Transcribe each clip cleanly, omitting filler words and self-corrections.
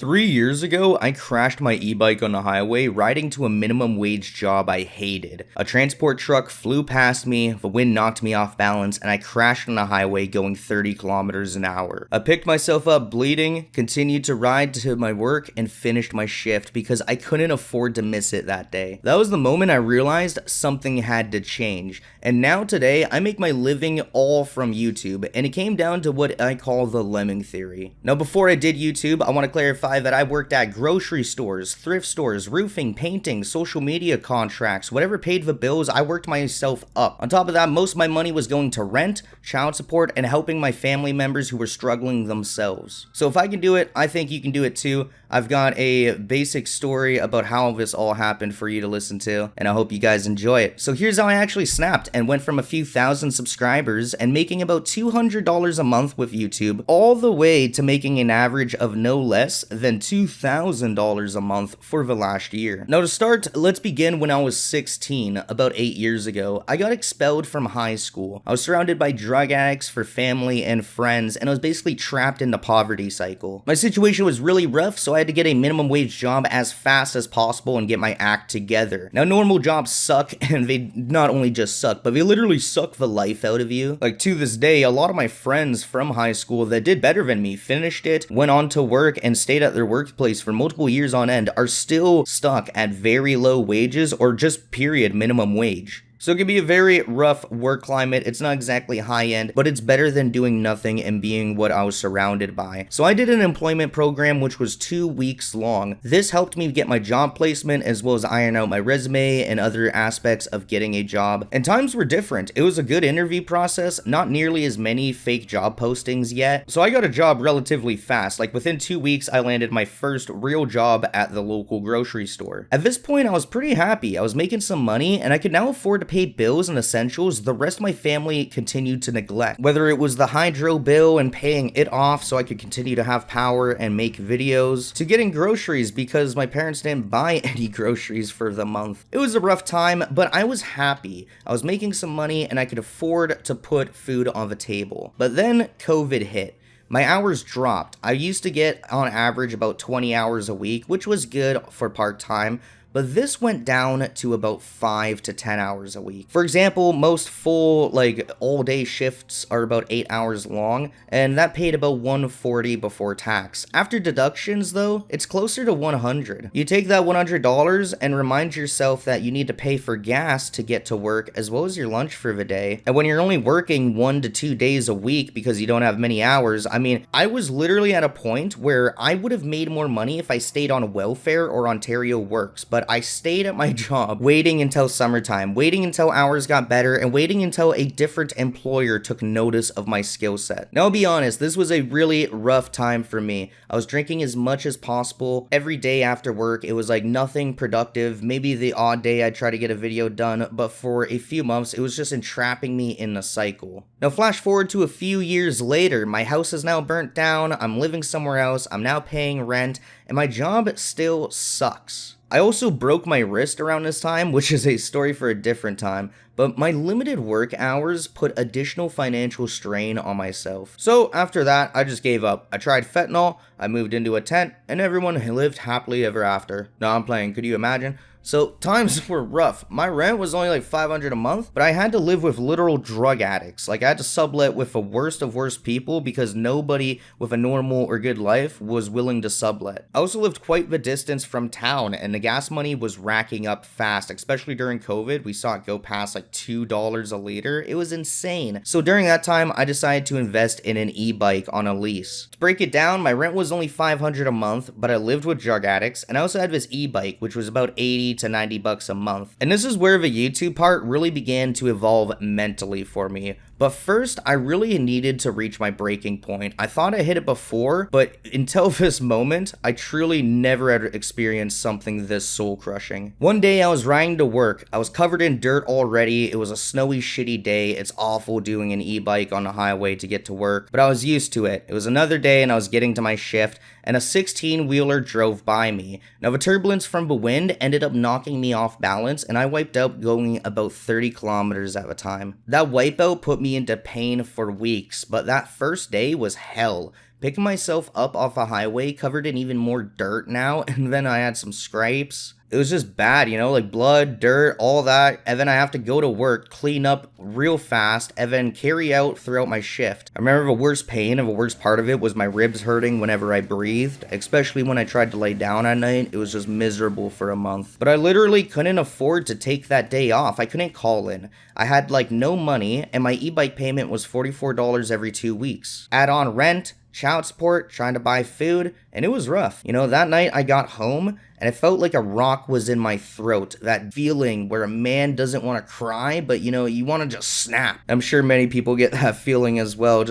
3 years ago, I crashed my e-bike on the highway riding to a minimum wage job I hated. A transport truck flew past me, the wind knocked me off balance, and I crashed on the highway going 30 kilometers an hour. I picked myself up bleeding, continued to ride to my work, and finished my shift because I couldn't afford to miss it that day. That was the moment I realized something had to change. And now today, I make my living all from YouTube, and it came down to what I call the Lemming Theory. Now before I did YouTube, I want to clarify that I worked at grocery stores, thrift stores, roofing, painting, social media contracts, whatever paid the bills, I worked myself up. On top of that, most of my money was going to rent, child support, and helping my family members who were struggling themselves. So if I can do it, I think you can do it too. I've got a basic story about how this all happened for you to listen to, and I hope you guys enjoy it. So here's how I actually snapped and went from a few thousand subscribers and making about $200 a month with YouTube, all the way to making an average of no less than $2,000 a month for the last year. Now to start, let's begin when I was 16, about 8 years ago. I got expelled from high school. I was surrounded by drug addicts for family and friends, and I was basically trapped in the poverty cycle. My situation was really rough, so I had to get a minimum wage job as fast as possible and get my act together. Now normal jobs suck, and they not only just suck, but they literally suck the life out of you. Like to this day, a lot of my friends from high school that did better than me finished it, went on to work, and stayed at their workplace for multiple years on end, are still stuck at very low wages or just period minimum wage. So it can be a very rough work climate. It's not exactly high end, but it's better than doing nothing and being what I was surrounded by. So I did an employment program which was 2 weeks long. This helped me get my job placement as well as iron out my resume and other aspects of getting a job. And times were different. It was a good interview process, not nearly as many fake job postings yet. So I got a job relatively fast. Like within 2 weeks, I landed my first real job at the local grocery store. At this point, I was pretty happy. I was making some money and I could now afford to pay bills and essentials the rest of my family continued to neglect. Whether it was the hydro bill and paying it off so I could continue to have power and make videos, to getting groceries because my parents didn't buy any groceries for the month. It was a rough time, but I was happy. I was making some money and I could afford to put food on the table. But then COVID hit. My hours dropped. I used to get on average about 20 hours a week, which was good for part-time. But this went down to about 5 to 10 hours a week. For example, most full, all-day shifts are about 8 hours long, and that paid about $140 before tax. After deductions, though, it's closer to $100. You take that $100 and remind yourself that you need to pay for gas to get to work, as well as your lunch for the day. And when you're only working 1 to 2 days a week because you don't have many hours, I was literally at a point where I would have made more money if I stayed on welfare or Ontario Works, but I stayed at my job waiting until summertime, waiting until hours got better, and waiting until a different employer took notice of my skill set. Now, I'll be honest, this was a really rough time for me. I was drinking as much as possible every day after work. It was like nothing productive. Maybe the odd day I'd try to get a video done, but for a few months, it was just entrapping me in a cycle. Now, flash forward to a few years later, my house is now burnt down, I'm living somewhere else, I'm now paying rent, and my job still sucks. I also broke my wrist around this time, which is a story for a different time, but my limited work hours put additional financial strain on myself. So after that, I just gave up. I tried fentanyl, I moved into a tent, and everyone lived happily ever after. No, I'm playing, could you imagine? So times were rough. My rent was only like $500 a month, but I had to live with literal drug addicts. Like I had to sublet with the worst of worst people because nobody with a normal or good life was willing to sublet. I also lived quite the distance from town and the gas money was racking up fast, especially during COVID. We saw it go past like $2 a liter. It was insane. So during that time, I decided to invest in an e-bike on a lease. To break it down, my rent was only $500 a month, but I lived with drug addicts and I also had this e-bike, which was about 80 to 90 bucks a month. And this is where the YouTube part really began to evolve mentally for me. But first, I really needed to reach my breaking point. I thought I hit it before, but until this moment, I truly never had experienced something this soul-crushing. One day, I was riding to work. I was covered in dirt already. It was a snowy, shitty day. It's awful doing an e-bike on the highway to get to work, but I was used to it. It was another day and I was getting to my shift, and a 16-wheeler drove by me. Now, the turbulence from the wind ended up knocking me off balance, and I wiped out going about 30 kilometers at a time. That wipeout put me into pain for weeks, but that first day was hell. Picking myself up off a highway covered in even more dirt now, and then I had some scrapes. It was just bad, like blood, dirt, all that, and then I have to go to work, clean up real fast, and then carry out throughout my shift. I remember the worst pain and the worst part of it was my ribs hurting whenever I breathed, especially when I tried to lay down at night. It was just miserable for a month. But I literally couldn't afford to take that day off. I couldn't call in. I had no money, and my e-bike payment was $44 every 2 weeks. Add on rent, child support, trying to buy food, and it was rough. That night I got home and it felt like a rock was in my throat. That feeling where a man doesn't want to cry, but you want to just snap. I'm sure many people get that feeling as well.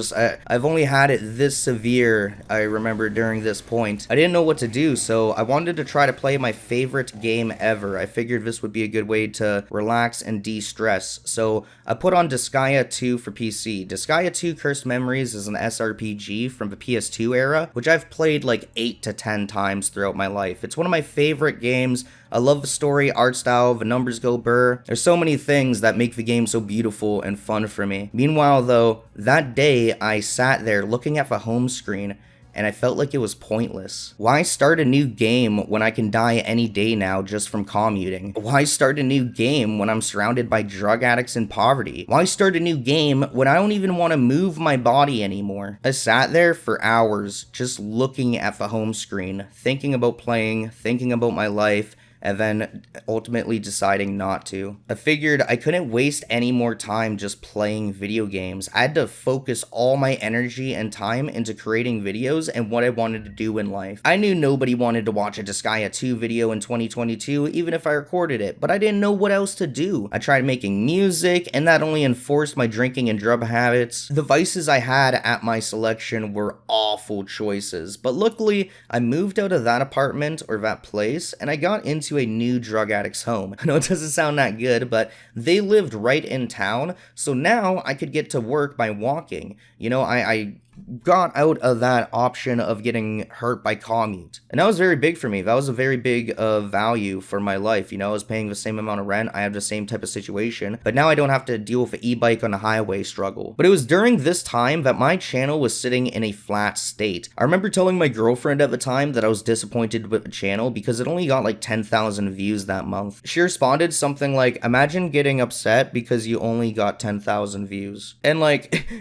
I've only had it this severe, I remember, during this point. I didn't know what to do, so I wanted to try to play my favorite game ever. I figured this would be a good way to relax and de-stress. So I put on Disgaea 2 for PC. Disgaea 2 Cursed Memories is an SRPG from the PS2 era, which I've played 8 to 10 times throughout my life. It's one of my favorite games. I love the story, art style, the numbers go burr. There's so many things that make the game so beautiful and fun for me. Meanwhile though, that day I sat there looking at the home screen and I felt like it was pointless. Why start a new game when I can die any day now just from commuting? Why start a new game when I'm surrounded by drug addicts and poverty? Why start a new game when I don't even want to move my body anymore? I sat there for hours just looking at the home screen, thinking about playing, thinking about my life, and then ultimately deciding not to. I figured I couldn't waste any more time just playing video games. I had to focus all my energy and time into creating videos and what I wanted to do in life. I knew nobody wanted to watch a Disgaea 2 video in 2022, even if I recorded it, but I didn't know what else to do. I tried making music, and that only enforced my drinking and drug habits. The vices I had at my selection were awful choices, but luckily, I moved out of that apartment or that place, and I got into a new drug addict's home. I know it doesn't sound that good, but they lived right in town, so now I could get to work by walking. I got out of that option of getting hurt by commute. And that was very big for me. That was a very big value for my life. I was paying the same amount of rent. I have the same type of situation, but now I don't have to deal with an e-bike on a highway struggle. But it was during this time that my channel was sitting in a flat state. I remember telling my girlfriend at the time that I was disappointed with the channel because it only got 10,000 views that month. She responded something like, imagine getting upset because you only got 10,000 views. And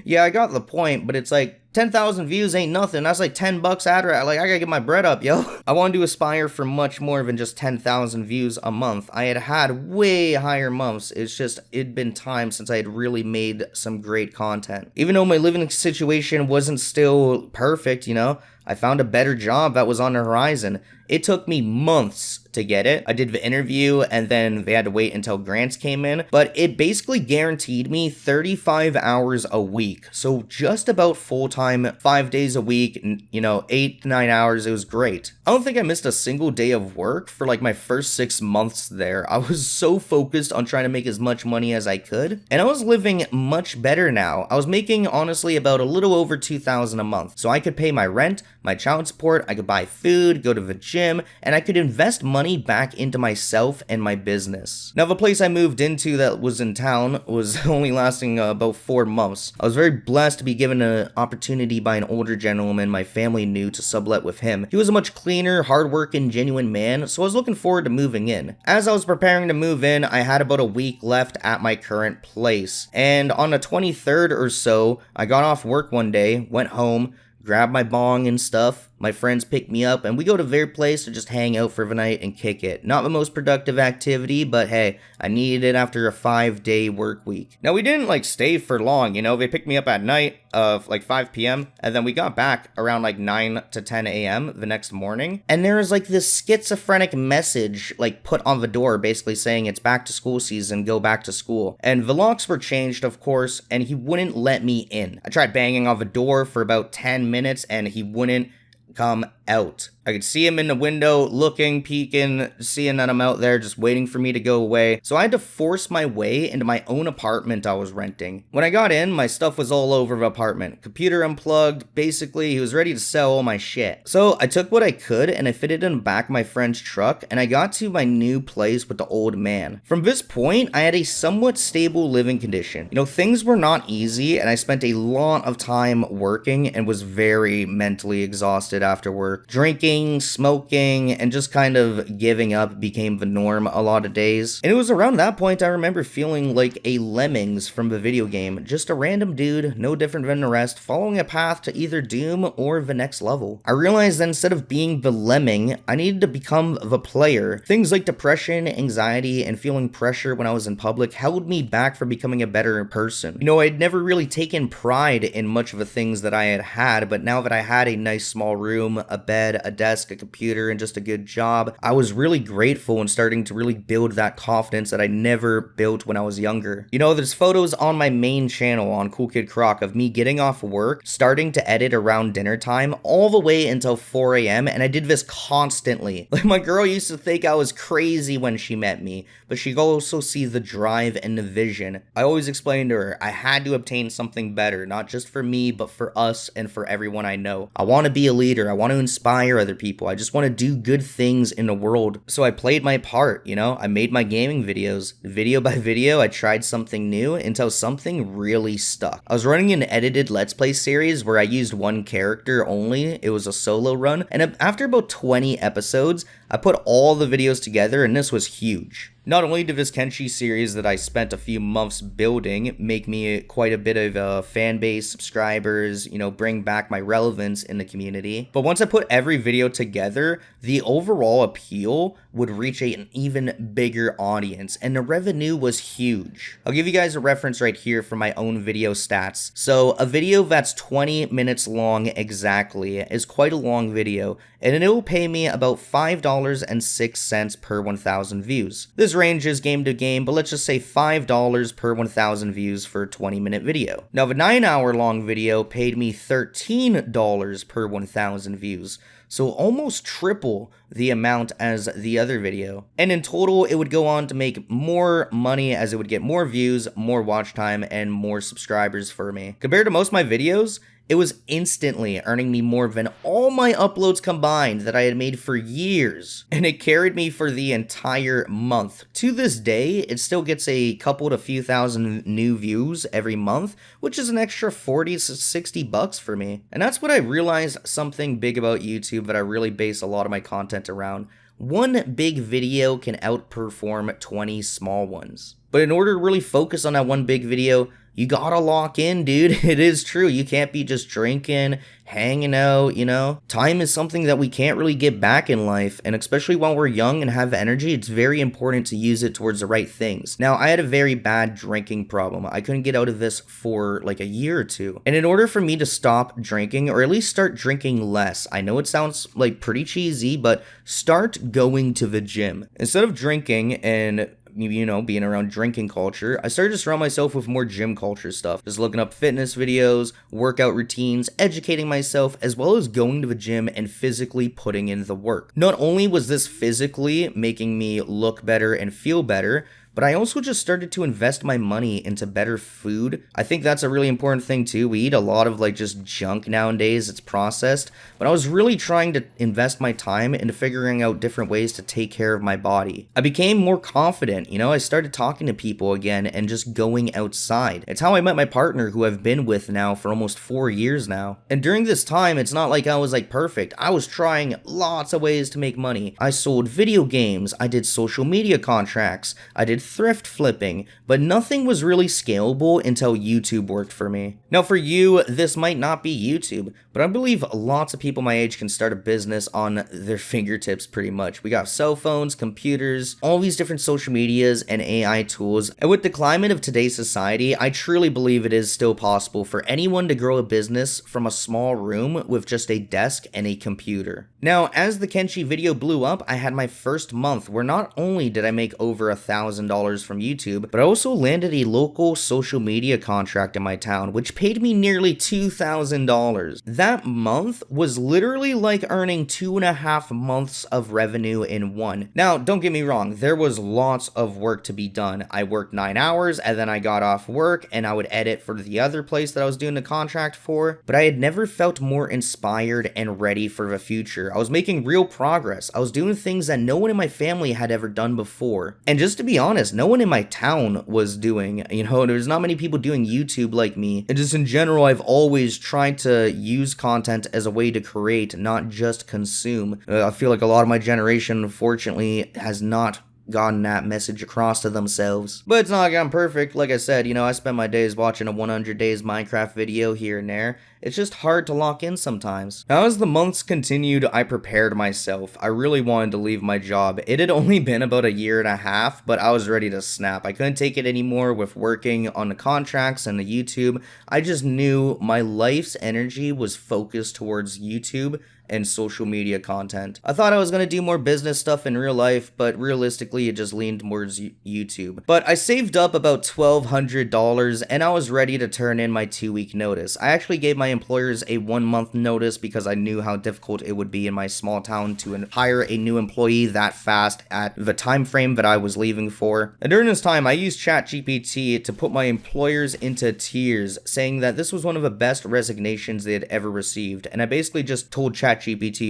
yeah, I got the point, but it's 10,000 views ain't nothing. That's $10 ad rate. I gotta get my bread up, yo. I wanted to aspire for much more than just 10,000 views a month. I had way higher months. It's just, it'd been time since I had really made some great content. Even though my living situation wasn't still perfect, I found a better job that was on the horizon. It took me months to get it. I did the interview and then they had to wait until grants came in, but it basically guaranteed me 35 hours a week. So just about full-time, 5 days a week, 8 to 9 hours. It was great. I don't think I missed a single day of work for my first 6 months there. I was so focused on trying to make as much money as I could, and I was living much better now. I was making honestly about a little over $2,000 a month. So I could pay my rent, my child support, I could buy food, go to the gym, and I could invest money back into myself and my business. Now, the place I moved into that was in town was only lasting about 4 months. I was very blessed to be given an opportunity by an older gentleman my family knew to sublet with him. He was a much cleaner, hardworking, genuine man, so I was looking forward to moving in. As I was preparing to move in, I had about a week left at my current place, and on the 23rd or so, I got off work one day, went home, grabbed my bong and stuff. My friends picked me up and we go to their place to just hang out for the night and kick it. Not the most productive activity, but hey, I needed it after a 5-day work week. Now we didn't stay for long, they picked me up at night of 5 p.m. and then we got back around 9 to 10 a.m. the next morning. And there was this schizophrenic message put on the door basically saying it's back to school season, go back to school. And the locks were changed, of course, and he wouldn't let me in. I tried banging on the door for about 10 minutes and he wouldn't come out. I could see him in the window, looking, peeking, seeing that I'm out there, just waiting for me to go away. So I had to force my way into my own apartment I was renting. When I got in, my stuff was all over the apartment. Computer unplugged, basically, he was ready to sell all my shit. So I took what I could and I fitted in the back of my friend's truck and I got to my new place with the old man. From this point, I had a somewhat stable living condition. You know, things were not easy and I spent a lot of time working and was very mentally exhausted after work. Drinking, smoking, and just kind of giving up became the norm a lot of days. And it was around that point I remember feeling like a Lemmings from the video game, just a random dude, no different than the rest, following a path to either doom or the next level. I realized that instead of being the lemming, I needed to become the player. Things like depression, anxiety, and feeling pressure when I was in public held me back from becoming a better person. You know, I'd never really taken pride in much of the things that I had, but now that I had a nice small room, a bed, a desk, a computer, and just a good job, I was really grateful and starting to really build that confidence that I never built when I was younger. You know, there's photos on my main channel on Cool Kid Croc of me getting off work, starting to edit around dinner time, all the way until 4 a.m. and I did this constantly. Like, my girl used to think I was crazy when she met me, but she could also see the drive and the vision. I always explained to her I had to obtain something better, not just for me, but for us and for everyone I know. I want to be a leader. I want to inspire other people. I just want to do good things in the world. So I played my part, you know? I made my gaming videos. Video by video, I tried something new until something really stuck. I was running an edited Let's Play series where I used one character only. It was a solo run. And after about 20 episodes, I put all the videos together and this was huge. Not only did this Kenshi series that I spent a few months building make me quite a bit of a fan base, subscribers, you know, bring back my relevance in the community, but once I put every video together, the overall appeal would reach an even bigger audience, and the revenue was huge. I'll give you guys a reference right here for my own video stats. So a video that's 20 minutes long exactly is quite a long video, and it will pay me about $5.06 per 1,000 views. This ranges game to game, but let's just say $5 per 1,000 views for a 20-minute video. Now, the 9-hour long video paid me $13 per 1,000 views, so almost triple the amount as the other video. And in total, it would go on to make more money as it would get more views, more watch time, and more subscribers for me. Compared to most of my videos, it was instantly earning me more than all my uploads combined that I had made for years, and it carried me for the entire month. To this day, it still gets a couple to few thousand new views every month, which is an extra 40 to 60 bucks for me. And that's what I realized something big about YouTube that I really base a lot of my content around. One big video can outperform 20 small ones. But in order to really focus on that one big video, you gotta lock in, dude. It is true. You can't be just drinking, hanging out, you know? Time is something that we can't really get back in life, and especially while we're young and have energy, it's very important to use it towards the right things. Now, I had a very bad drinking problem. I couldn't get out of this for like a year or two. And in order for me to stop drinking, or at least start drinking less, I know it sounds like pretty cheesy, but start going to the gym. Instead of drinking and you know, being around drinking culture, I started to surround myself with more gym culture stuff. Just looking up fitness videos, workout routines, educating myself, as well as going to the gym and physically putting in the work. Not only was this physically making me look better and feel better, but I also just started to invest my money into better food. I think that's a really important thing too. We eat a lot of like just junk nowadays. It's processed. But I was really trying to invest my time into figuring out different ways to take care of my body. I became more confident, you know, I started talking to people again and just going outside. It's how I met my partner, who I've been with now for almost 4 years now. And during this time, it's not like I was like perfect. I was trying lots of ways to make money. I sold video games. I did social media contracts. I did thrift flipping, but nothing was really scalable until YouTube worked for me. Now for you, this might not be YouTube, but I believe lots of people my age can start a business on their fingertips pretty much. We got cell phones, computers, all these different social medias and AI tools, and with the climate of today's society, I truly believe it is still possible for anyone to grow a business from a small room with just a desk and a computer. Now, as the Kenshi video blew up, I had my first month where not only did I make over $1,000 from YouTube, but I also landed a local social media contract in my town, which paid me nearly $2,000. That month was literally like earning 2.5 months of revenue in one. Now, don't get me wrong, there was lots of work to be done. I worked 9 hours and then I got off work and I would edit for the other place that I was doing the contract for, but I had never felt more inspired and ready for the future. I was making real progress. I was doing things that no one in my family had ever done before. And just to be honest, no one in my town was doing, there's not many people doing YouTube like me. And just in general, I've always tried to use content as a way to create, not just consume. I feel like a lot of my generation, unfortunately, has not gotten that message across to themselves. But it's not like I'm perfect. Like I said, I spend my days watching a 100 days Minecraft video here and there. It's just hard to lock in sometimes. Now, as the months continued, I prepared myself. I really wanted to leave my job. It had only been about 1.5 years, but I was ready to snap. I couldn't take it anymore with working on the contracts and the YouTube. I just knew my life's energy was focused towards YouTube and social media content. I thought I was going to do more business stuff in real life, but realistically it just leaned towards YouTube. But I saved up about $1,200 and I was ready to turn in my 2-week notice. I actually gave my employers a 1-month notice because I knew how difficult it would be in my small town to hire a new employee that fast at the time frame that I was leaving for. And during this time, I used ChatGPT to put my employers into tears, saying that this was one of the best resignations they had ever received. And I basically just told ChatGPT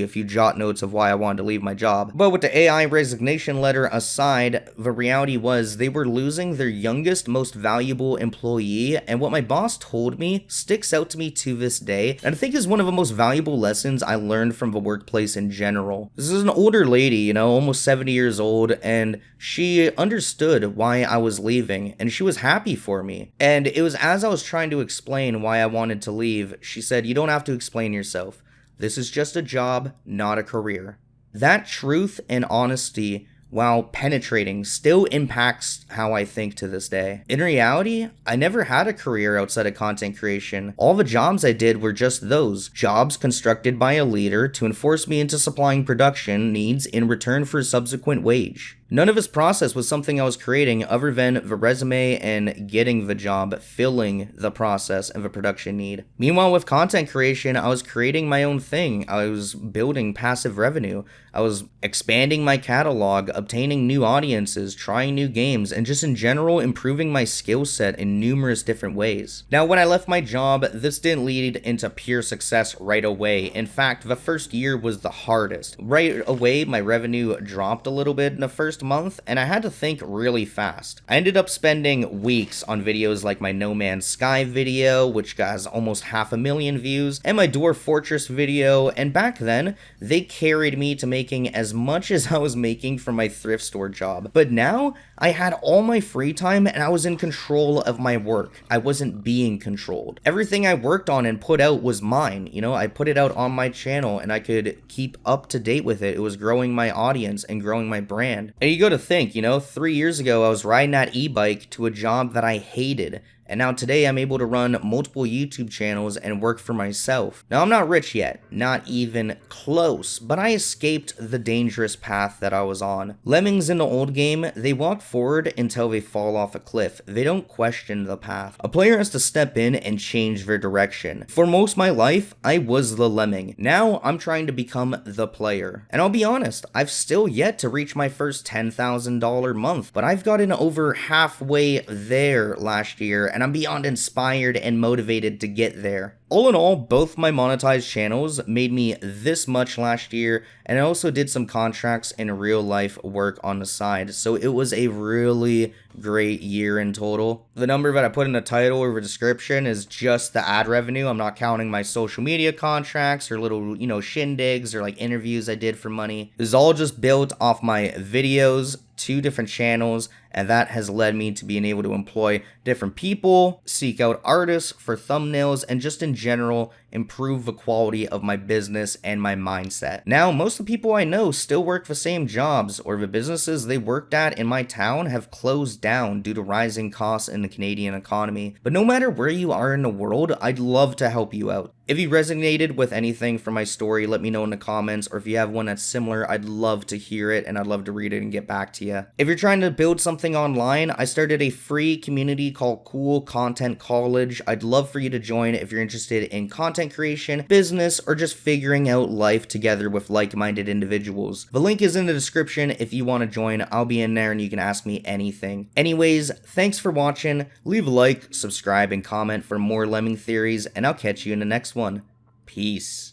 a few jot notes of why I wanted to leave my job. But with the AI resignation letter aside, the reality was they were losing their youngest, most valuable employee, and what my boss told me sticks out to me to this day, and I think is one of the most valuable lessons I learned from the workplace in general. This is an older lady, almost 70 years old, and she understood why I was leaving, and she was happy for me. And it was as I was trying to explain why I wanted to leave, she said, "You don't have to explain yourself. This is just a job, not a career." That truth and honesty, while penetrating, still impacts how I think to this day. In reality, I never had a career outside of content creation. All the jobs I did were just those, jobs constructed by a leader to enforce me into supplying production needs in return for a subsequent wage. None of this process was something I was creating other than the resume and getting the job, filling the process of a production need. Meanwhile, with content creation, I was creating my own thing. I was building passive revenue. I was expanding my catalog, obtaining new audiences, trying new games, and just in general improving my skill set in numerous different ways. Now, when I left my job, this didn't lead into pure success right away. In fact, the first year was the hardest. Right away, my revenue dropped a little bit in the first month, and I had to think really fast. I ended up spending weeks on videos like my No Man's Sky video, which got almost 500,000 views, and my Dwarf Fortress video, and back then, they carried me to making as much as I was making from my thrift store job. But now, I had all my free time and I was in control of my work. I wasn't being controlled. Everything I worked on and put out was mine. I put it out on my channel and I could keep up to date with it. It was growing my audience and growing my brand. And you go to think, 3 years ago, I was riding that e-bike to a job that I hated. And now today I'm able to run multiple YouTube channels and work for myself. Now I'm not rich yet, not even close, but I escaped the dangerous path that I was on. Lemmings in the old game, they walk forward until they fall off a cliff. They don't question the path. A player has to step in and change their direction. For most of my life, I was the lemming. Now I'm trying to become the player. And I'll be honest, I've still yet to reach my first $10,000 month, but I've gotten over halfway there last year, and I'm beyond inspired and motivated to get there. All in all, both my monetized channels made me this much last year, and I also did some contracts and real life work on the side, so it was a really great year in total. The number that I put in the title or the description is just the ad revenue. I'm not counting my social media contracts or little, shindigs or like interviews I did for money. This is all just built off my videos, 2 different channels, and that has led me to being able to employ different people, seek out artists for thumbnails, and just in general improve the quality of my business and my mindset. Now, most of the people I know still work the same jobs, or the businesses they worked at in my town have closed down due to rising costs in the Canadian economy. But no matter where you are in the world, I'd love to help you out. If you resonated with anything from my story, let me know in the comments, or if you have one that's similar, I'd love to hear it and I'd love to read it and get back to you. If you're trying to build something online, I started a free community called Cool Content College. I'd love for you to join if you're interested in content creation, business, or just figuring out life together with like-minded individuals. The link is in the description if you want to join. I'll be in there and you can ask me anything. Anyways, thanks for watching. Leave a like, subscribe, and comment for more Lemming theories, and I'll catch you in the next one. Peace.